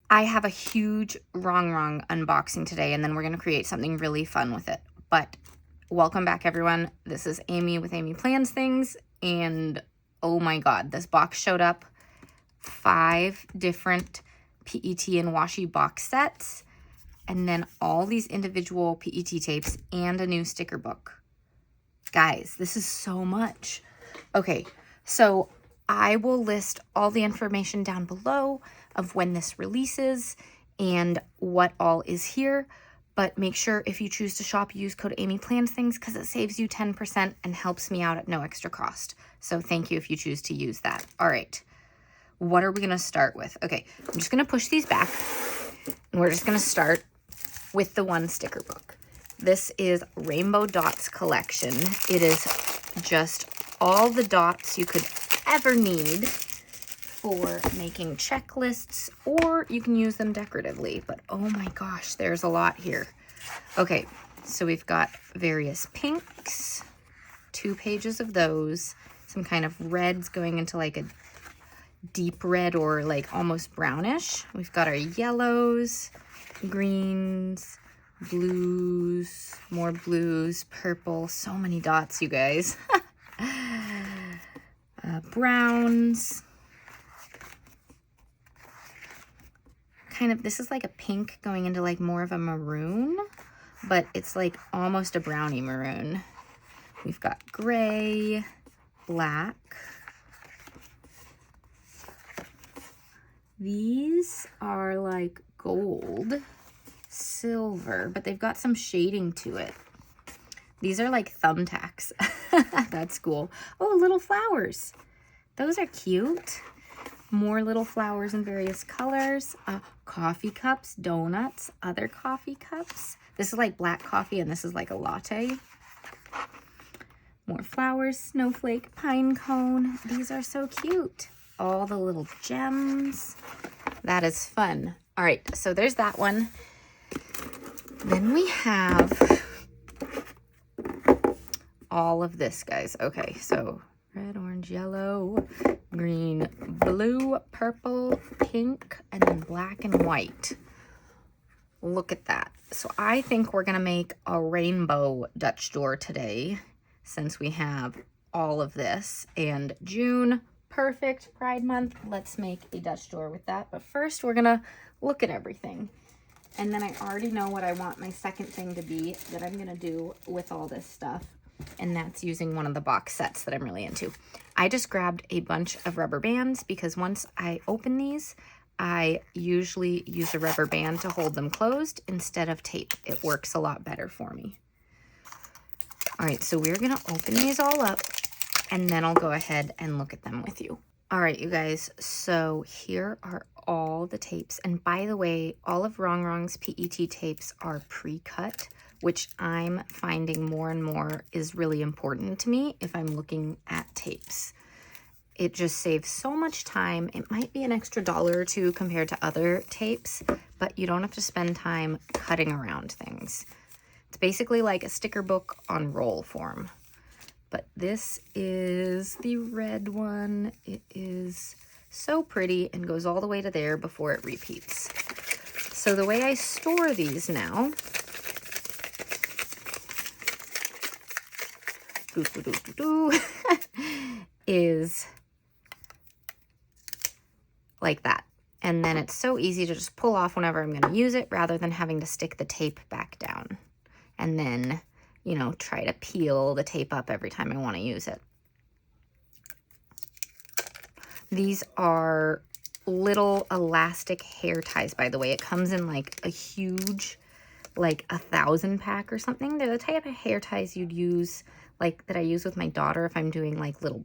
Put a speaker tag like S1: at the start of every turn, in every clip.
S1: I have a huge Rongrong unboxing today, and then we're going to create something really fun with it. But welcome back, everyone. This is Amy with Amy Plans Things, and oh my god, this box showed up. 5 different PET and washi box sets, and then all these individual PET tapes and a new sticker book. Guys, this is so much. Okay, so I will list all the information down below of when this releases and what all is here. But make sure if you choose to shop, use code AmyPlansThings because it saves you 10% and helps me out at no extra cost. So thank you if you choose to use that. All right, what are we going to start with? Okay, I'm just going to push these back, and we're just going to start with the one sticker book. This is Rainbow Dots Collection. It is just all the dots you could ever need for making checklists, or you can use them decoratively. But oh my gosh, there's a lot here. Okay, so we've got various pinks, 2 pages of those, some kind of reds going into like a deep red or like almost brownish. We've got our yellows, greens, blues, more blues, purple, so many dots, you guys. Browns, kind of, this is like a pink going into like more of a maroon, but it's like almost a brownie maroon. We've got gray, black. These are like gold, silver, but they've got some shading to it. These are like thumbtacks. That's cool. Oh, little flowers. Those are cute. More little flowers in various colors. Coffee cups, donuts, other coffee cups. This is like black coffee and this is like a latte. More flowers, snowflake, pine cone. These are so cute. All the little gems. That is fun. All right, so there's that one. Then we have all of this, guys. Okay, so red, orange, yellow, green, blue, purple, pink, and then black and white. Look at that. So I think we're gonna make a rainbow Dutch door today, since we have all of this. And June, perfect, Pride Month. Let's make a Dutch door with that. But first we're gonna look at everything. And then I already know what I want my second thing to be that I'm gonna do with all this stuff. And that's using one of the box sets that I'm really into. I just grabbed a bunch of rubber bands because once I open these, I usually use a rubber band to hold them closed instead of tape. It works a lot better for me. All right, so we're gonna open these all up and then I'll go ahead and look at them with you. All right, you guys, so here are all the tapes. And by the way, all of Rongrong's PET tapes are pre-cut, which I'm finding more and more is really important to me if I'm looking at tapes. It just saves so much time. It might be an extra $1 or $2 compared to other tapes, but you don't have to spend time cutting around things. It's basically like a sticker book on roll form. But this is the red one. It is so pretty and goes all the way to there before it repeats. So the way I store these now is like that. And then it's so easy to just pull off whenever I'm going to use it rather than having to stick the tape back down. And then, you know, try to peel the tape up every time I want to use it. These are little elastic hair ties, by the way. It comes in like a huge, like 1,000 pack or something. They're the type of hair ties you'd use, like that I use with my daughter if I'm doing like little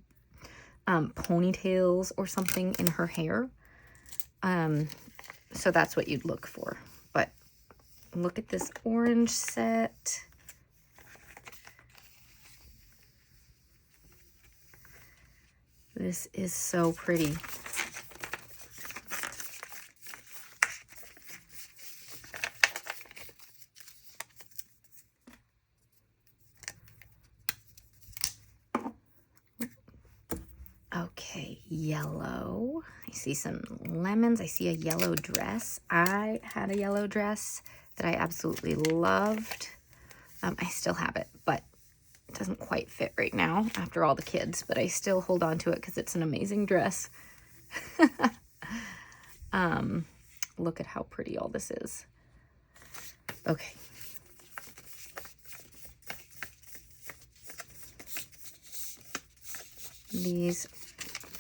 S1: ponytails or something in her hair. So that's what you'd look for. But look at this orange set. This is so pretty. Okay, yellow. I see some lemons. I see a yellow dress. I had a yellow dress that I absolutely loved. I still have it, but it doesn't quite fit right now after all the kids, but I still hold on to it because it's an amazing dress. Look at how pretty all this is. Okay. These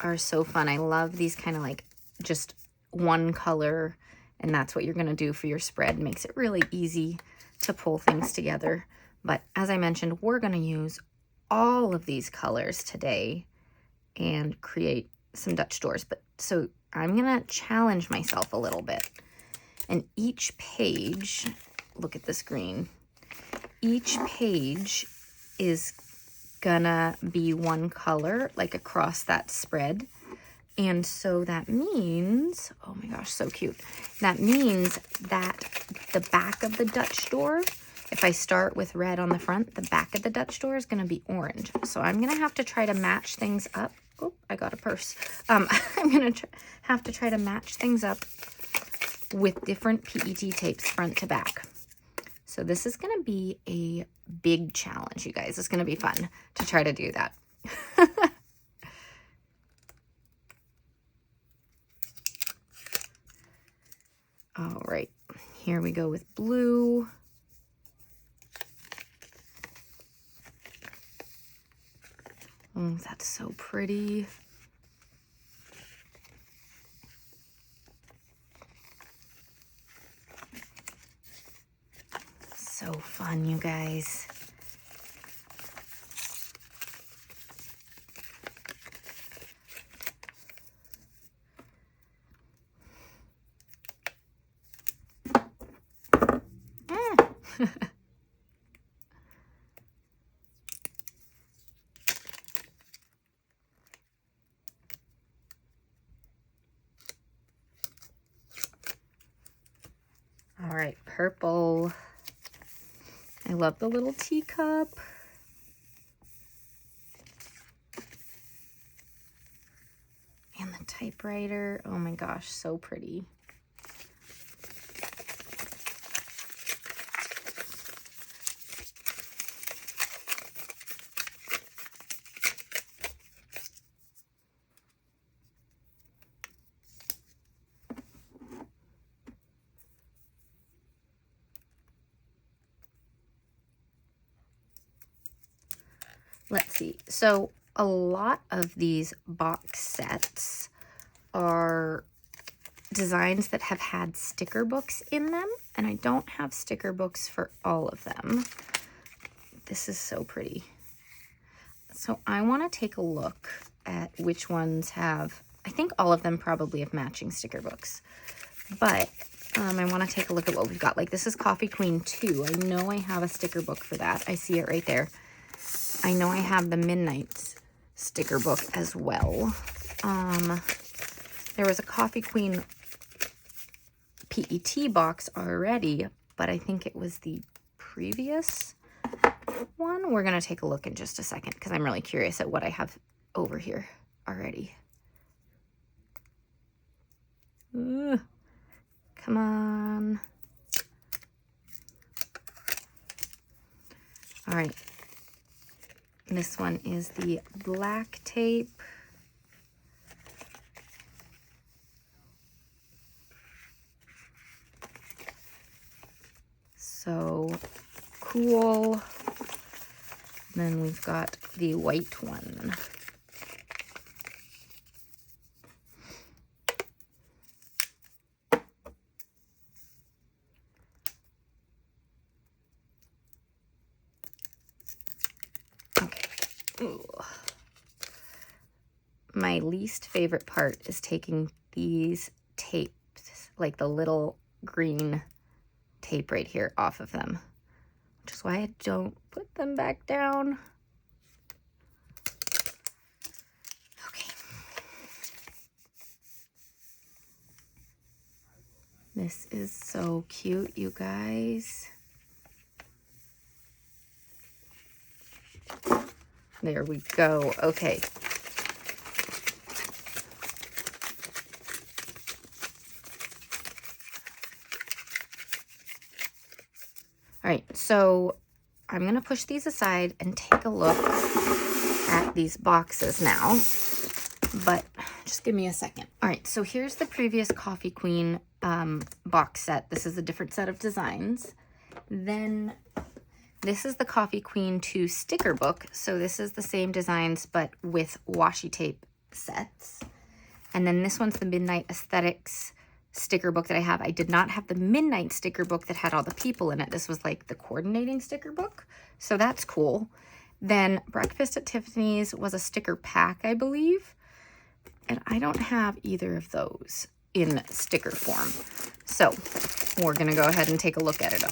S1: are so fun. I love these kind of like just one color, and that's what you're going to do for your spread. It makes it really easy to pull things together. But as I mentioned, we're going to use all of these colors today and create some Dutch doors. But so I'm going to challenge myself a little bit. And each page, look at this green, each page is gonna be one color, like across that spread. And so that means, oh my gosh, so cute. That means that the back of the Dutch door, if I start with red on the front, the back of the Dutch door is gonna be orange. So I'm gonna have to try to match things up. Oh, I got a purse. I'm gonna have to try to match things up with different PET tapes front to back. So this is going to be a big challenge, you guys. It's going to be fun to try to do that. All right, here we go with blue. Oh, that's so pretty. So fun, you guys. All right, purple. I love the little teacup. And the typewriter. Oh my gosh, so pretty. Let's see. So a lot of these box sets are designs that have had sticker books in them, and I don't have sticker books for all of them. This is so pretty. So I want to take a look at which ones have, I think all of them probably have matching sticker books, but I want to take a look at what we've got. Like this is Coffee Queen 2. I know I have a sticker book for that. I see it right there. I know I have the Midnight sticker book as well. There was a Coffee Queen PET box already, but I think it was the previous one. We're going to take a look in just a second because I'm really curious at what I have over here already. Come on. All right. This one is the black tape. So cool. And then we've got the white one. Ooh. My least favorite part is taking these tapes, like the little green tape right here, off of them, which is why I don't put them back down. Okay. This is so cute, you guys. There we go. Okay. All right, so I'm gonna push these aside and take a look at these boxes now, but just give me a second. All right, so here's the previous Coffee Queen box set. This is a different set of designs. Then this is the Coffee Queen 2 sticker book. So this is the same designs, but with washi tape sets. And then this one's the Midnight Aesthetics sticker book that I have. I did not have the Midnight sticker book that had all the people in it. This was like the coordinating sticker book. So that's cool. Then Breakfast at Tiffany's was a sticker pack, I believe. And I don't have either of those in sticker form. So we're gonna go ahead and take a look at it all.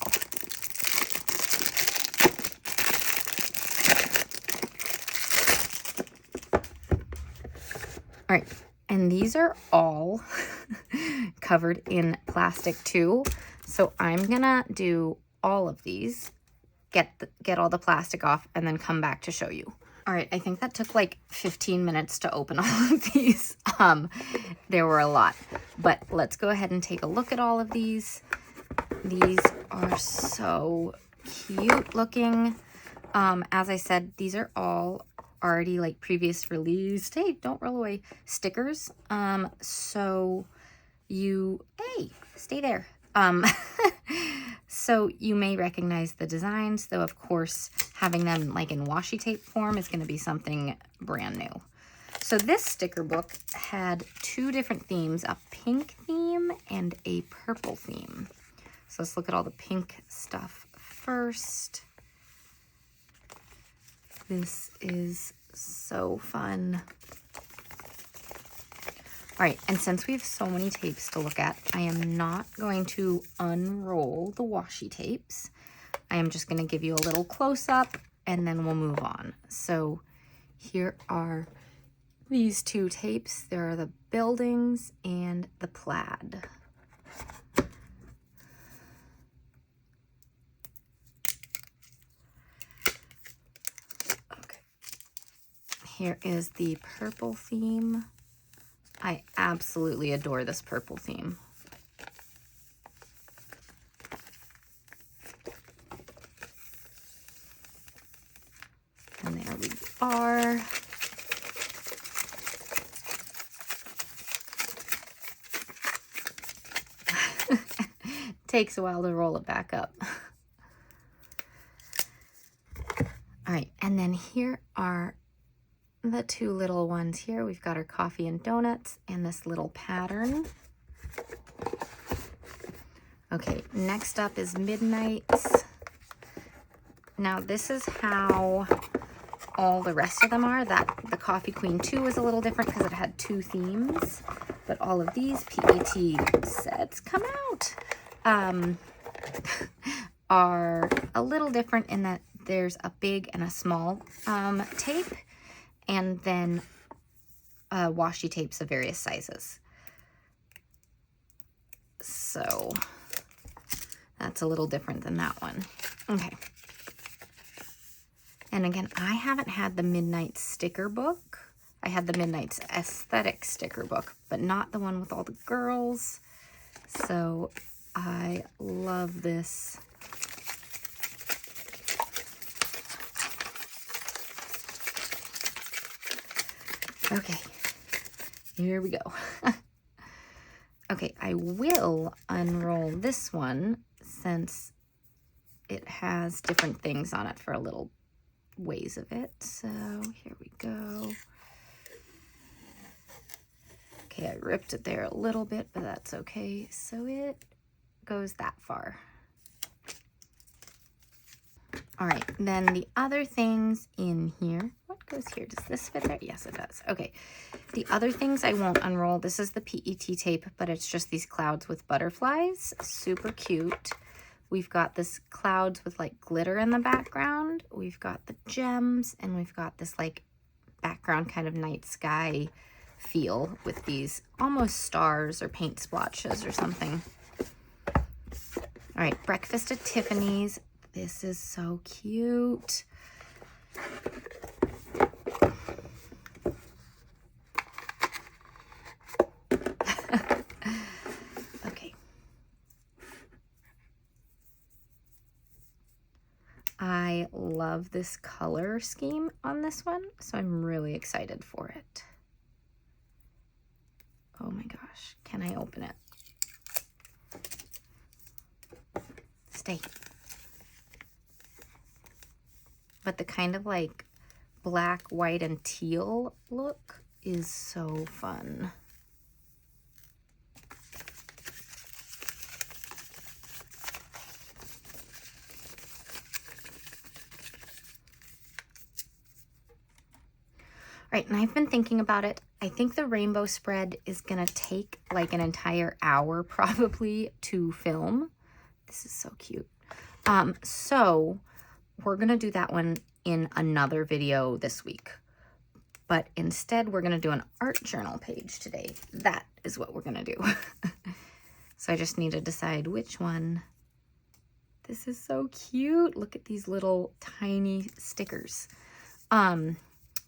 S1: All right, and these are all covered in plastic too. So I'm gonna do all of these, get all the plastic off, and then come back to show you. All right, I think that took like 15 minutes to open all of these. There were a lot, but let's go ahead and take a look at all of these. These are so cute looking. As I said, these are all already like previous released, hey, don't roll away, stickers. So you, hey, stay there. So you may recognize the designs, though of course having them like in washi tape form is going to be something brand new. So this sticker book had two different themes, a pink theme and a purple theme. So let's look at all the pink stuff first. This is so fun. All right, and since we have so many tapes to look at, I am not going to unroll the washi tapes. I am just gonna give you a little close-up and then we'll move on. So here are these two tapes. There are the buildings and the plaid. Okay. Here is the purple theme. I absolutely adore this purple theme. And there we are. Takes a while to roll it back up. All right, and then here are the two little ones here. We've got our coffee and donuts and this little pattern. Okay, next up is Midnight's. Now this is how all the rest of them are. That the Coffee Queen 2 is a little different because it had two themes, but all of these PET sets come out are a little different in that there's a big and a small tape, and then washi tapes of various sizes. So that's a little different than that one. Okay. And again, I haven't had the Midnight sticker book. I had the Midnight's aesthetic sticker book, but not the one with all the girls. So I love this. Okay, here we go. Okay, I will unroll this one since it has different things on it for a little ways of it. So here we go. Okay, I ripped it there a little bit, but that's okay. So it goes that far. All right, then the other things in here, what goes here? Does this fit there? Yes, it does. Okay, the other things I won't unroll. This is the PET tape, but it's just these clouds with butterflies. Super cute. We've got this clouds with like glitter in the background. We've got the gems, and we've got this like background kind of night sky feel with these almost stars or paint splotches or something. All right, Breakfast at Tiffany's. This is so cute. Okay. I love this color scheme on this one, so I'm really excited for it. Oh my gosh, can I open it? Stay. But the kind of like black, white, and teal look is so fun. All right, and I've been thinking about it. I think the rainbow spread is gonna take like an entire hour probably to film. This is so cute. So we're gonna do that one in another video this week. But instead, we're gonna do an art journal page today. That is what we're gonna do. So I just need to decide which one. This is so cute. Look at these little tiny stickers.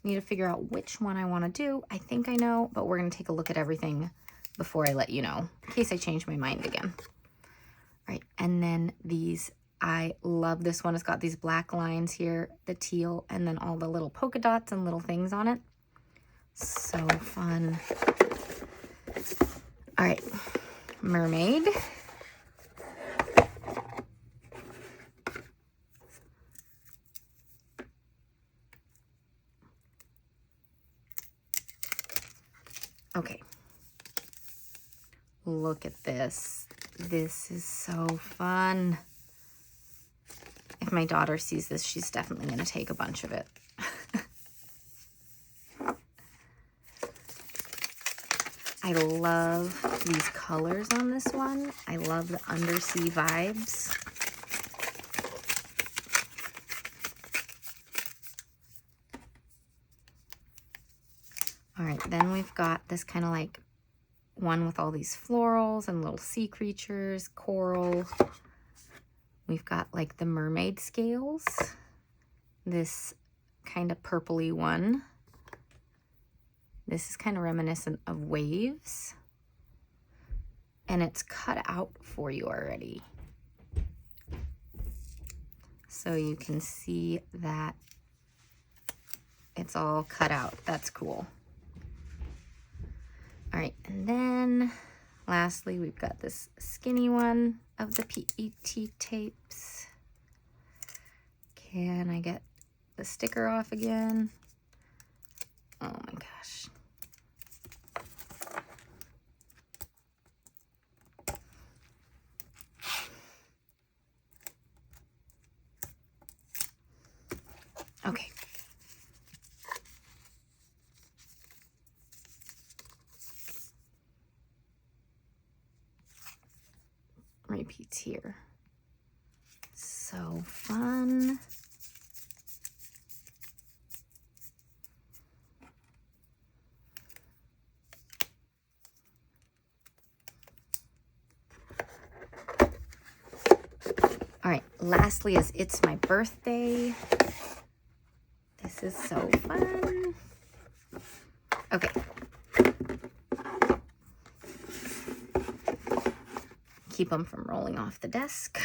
S1: Need to figure out which one I want to do. I think I know, but we're going to take a look at everything before I let you know, in case I change my mind again. All right, and then these, I love this one. It's got these black lines here, the teal, and then all the little polka dots and little things on it. So fun. All right, Mermaid. Okay, look at this. This is so fun. If my daughter sees this, she's definitely going to take a bunch of it. I love these colors on this one. I love the undersea vibes. All right, then we've got this kind of like one with all these florals and little sea creatures, coral. We've got like the mermaid scales, this kind of purpley one. This is kind of reminiscent of waves, and it's cut out for you already. So you can see that it's all cut out. That's cool. All right, and then lastly, we've got this skinny one of the PET tapes. Can I get the sticker off again? Oh my gosh. Okay. Repeats here. So fun. All right, lastly is It's My Birthday. This is so fun. Okay. Keep them from rolling off the desk.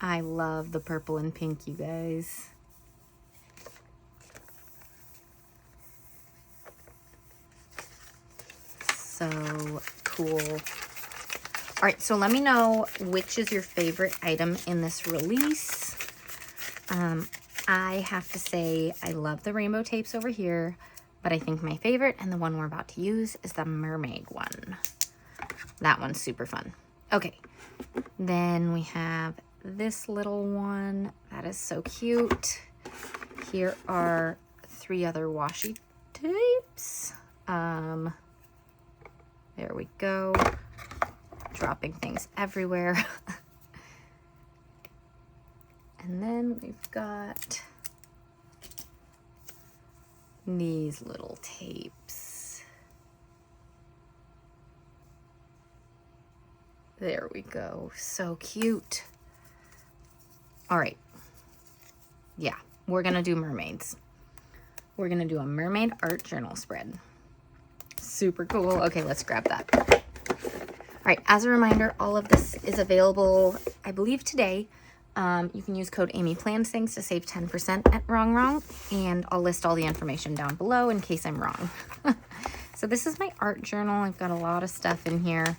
S1: I love the purple and pink, you guys. So cool. All right, so let me know which is your favorite item in this release. I have to say I love the rainbow tapes over here, but I think my favorite and the one we're about to use is the mermaid one. That one's super fun. Okay, then we have this little one. That is so cute. Here are 3 other washi tapes. There we go. Dropping things everywhere. And then we've got these little tapes. There we go. So cute. All right. Yeah, we're going to do mermaids. we're gonna do a mermaid art journal spread. Super cool. Okay, let's grab that. All right, as a reminder, all of this is available, I believe, today. You can use code AmyPlansThings to save 10% at Rongrong, and I'll list all the information down below in case I'm wrong. So this is my art journal. I've got a lot of stuff in here.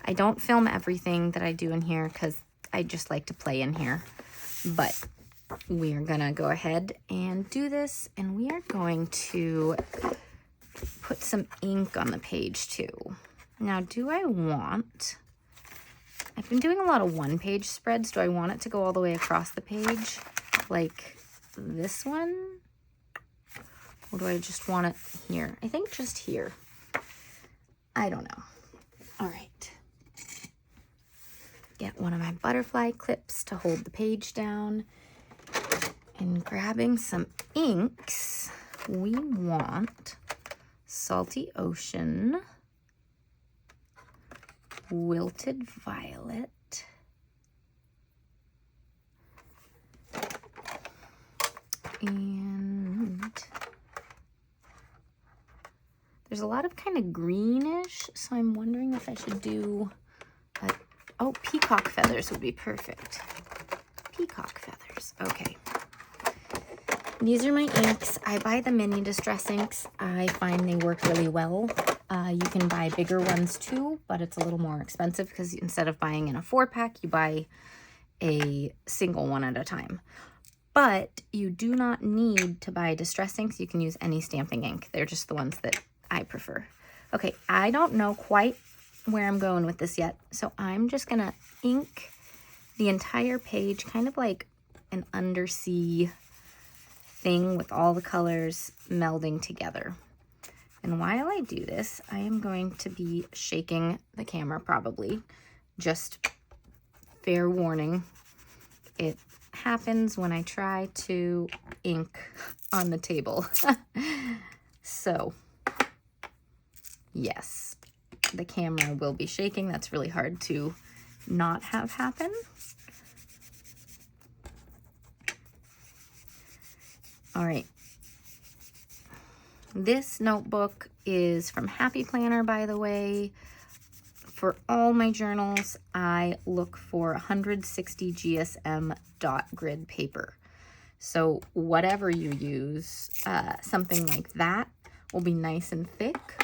S1: I don't film everything that I do in here because I just like to play in here. But we are gonna go ahead and do this, and we are going to put some ink on the page too. Now, do I want, I've been doing a lot of one-page spreads. Do I want it to go all the way across the page like this one? Or do I just want it here? I think just here. I don't know. All right. Get one of my butterfly clips to hold the page down. And grabbing some inks, we want Salty Ocean, Wilted Violet, and there's a lot of kind of greenish, so I'm wondering if I should do oh, peacock feathers would be perfect. Peacock feathers. Okay. These are my inks. I buy the mini distress inks. I find they work really well. You can buy bigger ones too, but it's a little more expensive because instead of buying in a 4-pack, you buy a single one at a time. But you do not need to buy distress inks. You can use any stamping ink. They're just the ones that I prefer. Okay, I don't know quite where I'm going with this yet, so I'm just gonna ink the entire page, kind of like an undersea thing with all the colors melding together. And while I do this, I am going to be shaking the camera probably. Just fair warning, it happens when I try to ink on the table. So, yes, the camera will be shaking. That's really hard to not have happen. All right. This notebook is from Happy Planner, by the way. For all my journals, I look for 160 GSM dot grid paper. So whatever you use, something like that will be nice and thick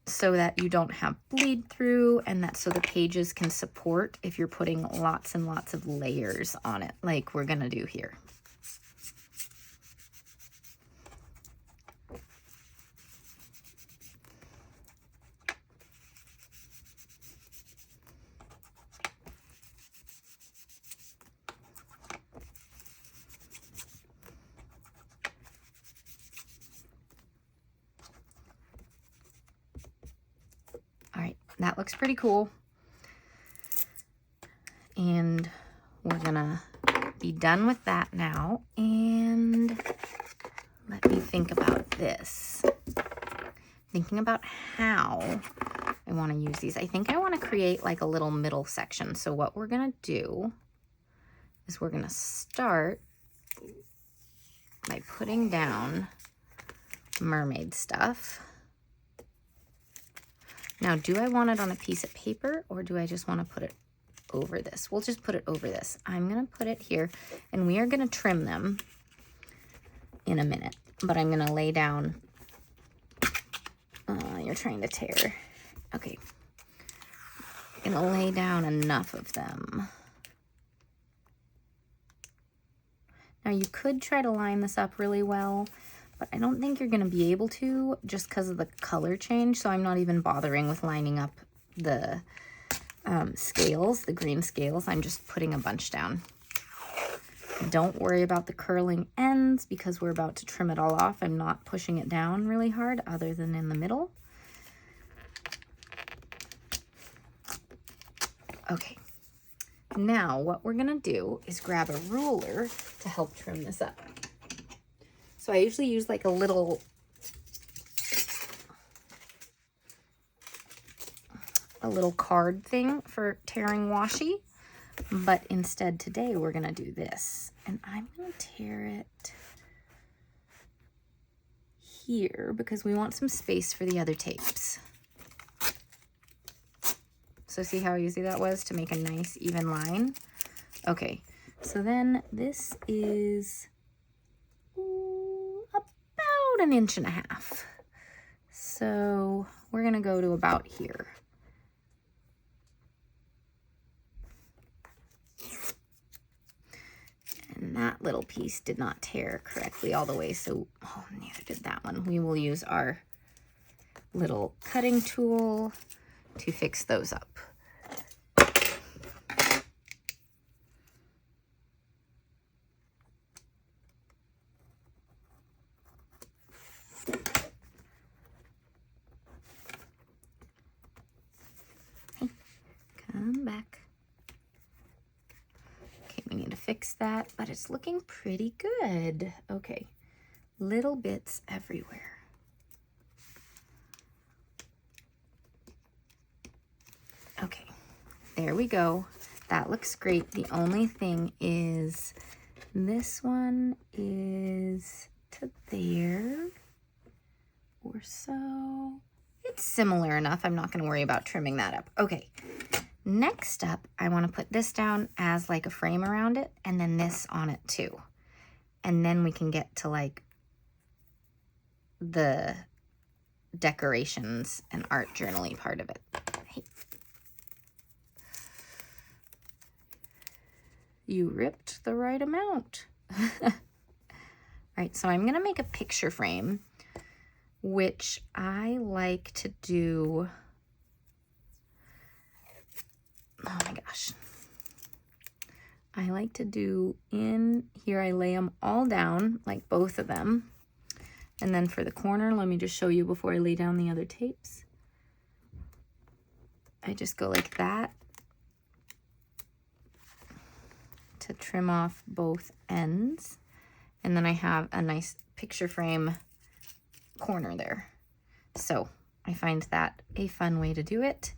S1: so that you don't have bleed through, and that so the pages can support if you're putting lots and lots of layers on it like we're gonna do here. All right, that looks pretty cool. And we're gonna be done with that now. And let me think about this. Thinking about how I want to use these. I think I want to create like a little middle section. So what we're gonna do is we're gonna start by putting down mermaid stuff. Now, do I want it on a piece of paper or do I just want to put it over this? We'll just put it over this. I'm going to put it here, and we are going to trim them in a minute, but I'm going to lay down. You're trying to tear. Okay. I'm going to lay down enough of them. Now, you could try to line this up really well, but I don't think you're going to be able to just because of the color change. So I'm not even bothering with lining up the scales, the green scales. I'm just putting a bunch down. Don't worry about the curling ends because we're about to trim it all off. I'm not pushing it down really hard other than in the middle. Okay. Now what we're going to do is grab a ruler to help trim this up. So I usually use like a little card thing for tearing washi, but instead today we're gonna do this, and I'm gonna tear it here because we want some space for the other tapes. So see how easy that was to make a nice even line? Okay, so then this is about 1.5 inches. So we're gonna go to about here. And that little piece did not tear correctly all the way, so oh, neither did that one. We will use our little cutting tool to fix those up. Hey, come back. Okay, we need to fix that, but it's looking pretty good. Okay, little bits everywhere. Okay, there we go. That looks great. The only thing is this one is to there or so. It's similar enough. I'm not going to worry about trimming that up. Okay, next up, I want to put this down as like a frame around it and then this on it too. And then we can get to like the decorations and art journaling part of it. Hey. You ripped the right amount. All right, so I'm gonna make a picture frame, which I like to do, oh my gosh. I like to do in here, I lay them all down, like both of them. And then for the corner, let me just show you before I lay down the other tapes. I just go like that to trim off both ends. And then I have a nice picture frame corner there. So I find that a fun way to do it.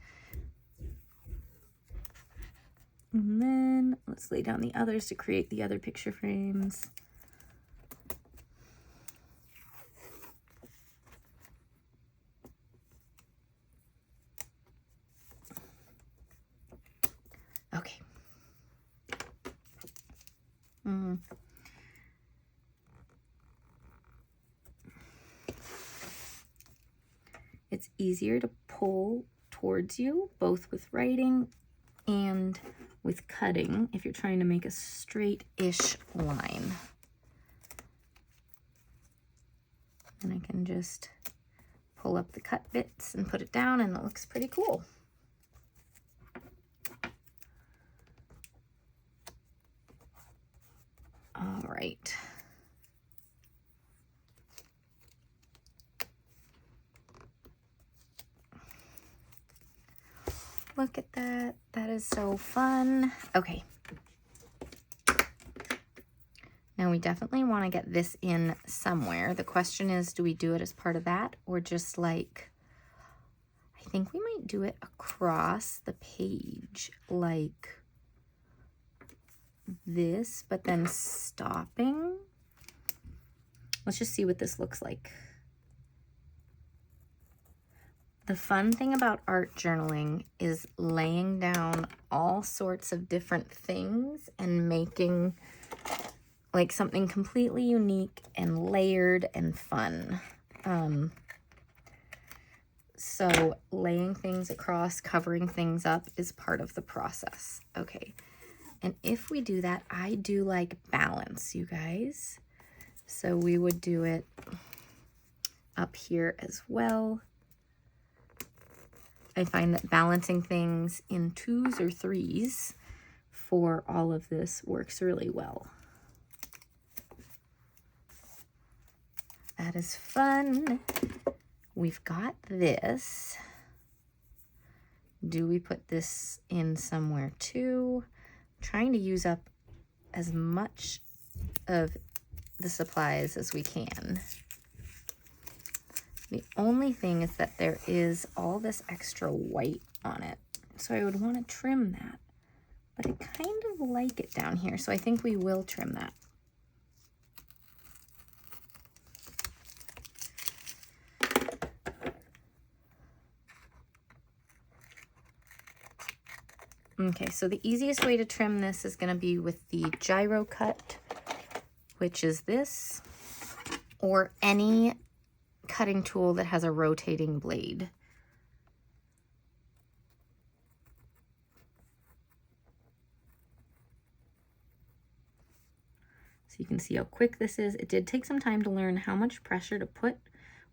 S1: And then let's lay down the others to create the other picture frames. Okay. It's easier to pull towards you, both with writing and with cutting, if you're trying to make a straight-ish line. And I can just pull up the cut bits and put it down, and it looks pretty cool. All right. Look at that. That is so fun. Okay. Now we definitely want to get this in somewhere. The question is, do we do it as part of that or just like, I think we might do it across the page like this, but then stopping. Let's just see what this looks like. The fun thing about art journaling is laying down all sorts of different things and making like something completely unique and layered and fun. So laying things across, covering things up is part of the process. Okay, and if we do that, I do like balance, you guys. So we would do it up here as well. I find that balancing things in 2s or 3s for all of this works really well. That is fun. We've got this. Do we put this in somewhere too? I'm trying to use up as much of the supplies as we can. The only thing is that there is all this extra white on it. So I would want to trim that. But I kind of like it down here, so I think we will trim that. Okay, so the easiest way to trim this is going to be with the gyro cut, which is this, or any cutting tool that has a rotating blade. So you can see how quick this is. It did take some time to learn how much pressure to put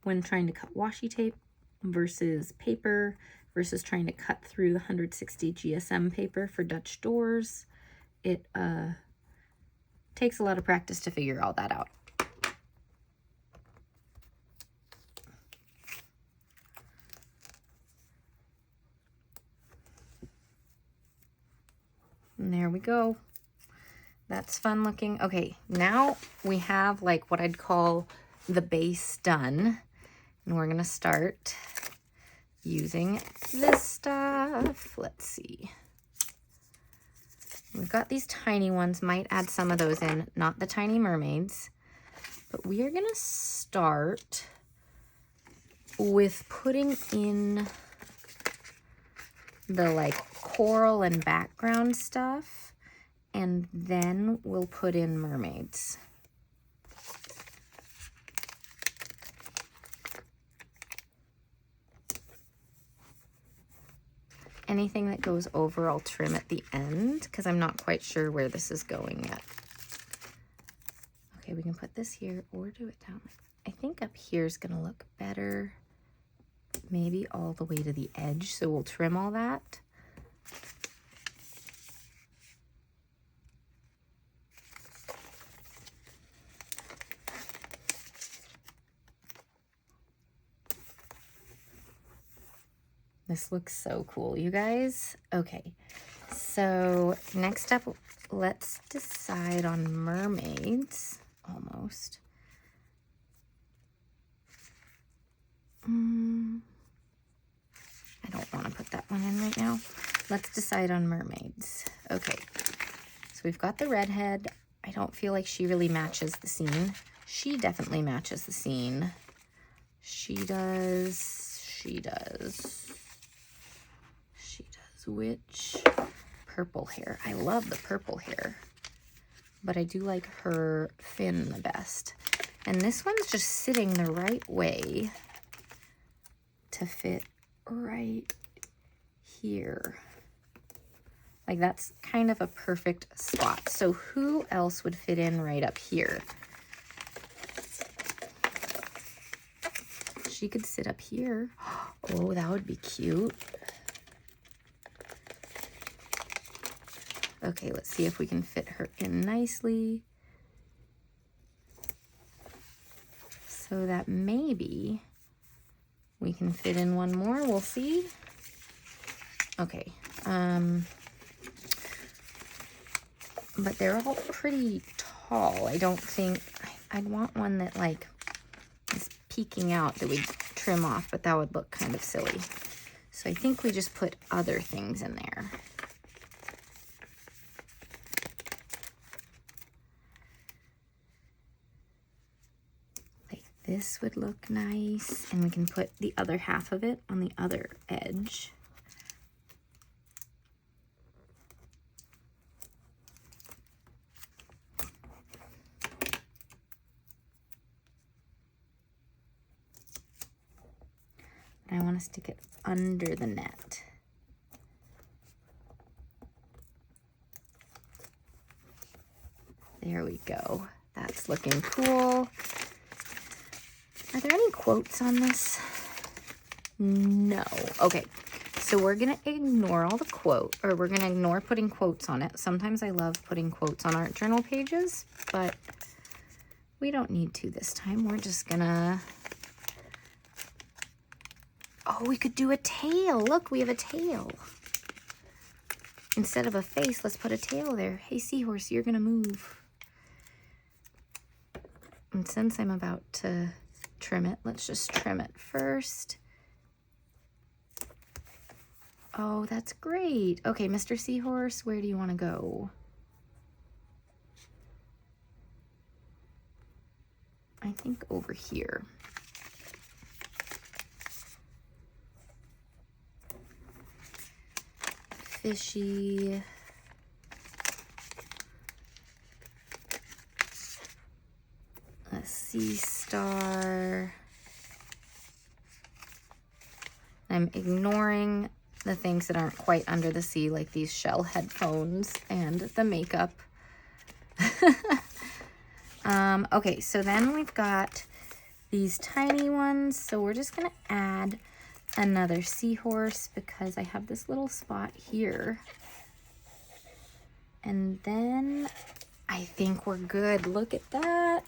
S1: when trying to cut washi tape versus paper versus trying to cut through the 160 GSM paper for Dutch doors. It takes a lot of practice to figure all that out. And there we go. That's fun looking. Okay, now we have like what I'd call the base done. And we're gonna start using this stuff. Let's see. We've got these tiny ones, might add some of those in, not the tiny mermaids. But we are gonna start with putting in the like coral and background stuff. And then we'll put in mermaids. Anything that goes over, I'll trim at the end because I'm not quite sure where this is going yet. Okay, we can put this here or do it down. I think up here is going to look better. Maybe all the way to the edge, so we'll trim all that. This looks so cool, you guys. Okay, so next up, let's decide on mermaids, almost. I don't want to put that one in right now. Let's decide on mermaids. Okay, so we've got the redhead. I don't feel like she really matches the scene. She definitely matches the scene. She does. Which purple hair? I love the purple hair, but I do like her fin the best. And this one's just sitting the right way to fit right here. Like that's kind of a perfect spot. So who else would fit in right up here? She could sit up here. Oh, that would be cute. Okay, let's see if we can fit her in nicely. So that maybe we can fit in one more. We'll see. Okay. But they're all pretty tall. I don't think... I'd want one that, like, is peeking out that we'd trim off, but that would look kind of silly. So I think we just put other things in there. This would look nice, and we can put the other half of it on the other edge. And I want to stick it under the net. There we go. That's looking cool. Are there any quotes on this? No. Okay, so we're going to ignore all the quote, or we're going to ignore putting quotes on it. Sometimes I love putting quotes on art journal pages, but we don't need to this time. We're just going to... Oh, we could do a tail. Look, we have a tail. Instead of a face, let's put a tail there. Hey, seahorse, you're going to move. And since I'm about to trim it, let's just trim it first. Oh, that's great. Okay, Mr. Seahorse, where do you want to go? I think over here. fishy. A sea star. I'm ignoring the things that aren't quite under the sea, like these shell headphones and the makeup. Okay, so then we've got these tiny ones. So we're just gonna add another seahorse because I have this little spot here. And then I think we're good. Look at that.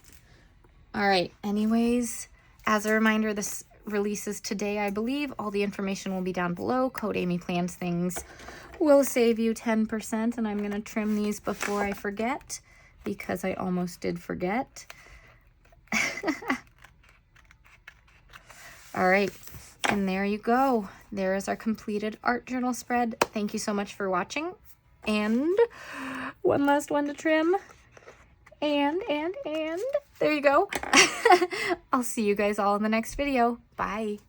S1: All right, anyways, as a reminder, this releases today, I believe. All the information will be down below. Code Amy Plans Things will save you 10%, and I'm going to trim these before I forget because I almost did forget. All right, and there you go. There is our completed art journal spread. Thank you so much for watching. And one last one to trim. And there you go. I'll see you guys all in the next video. Bye.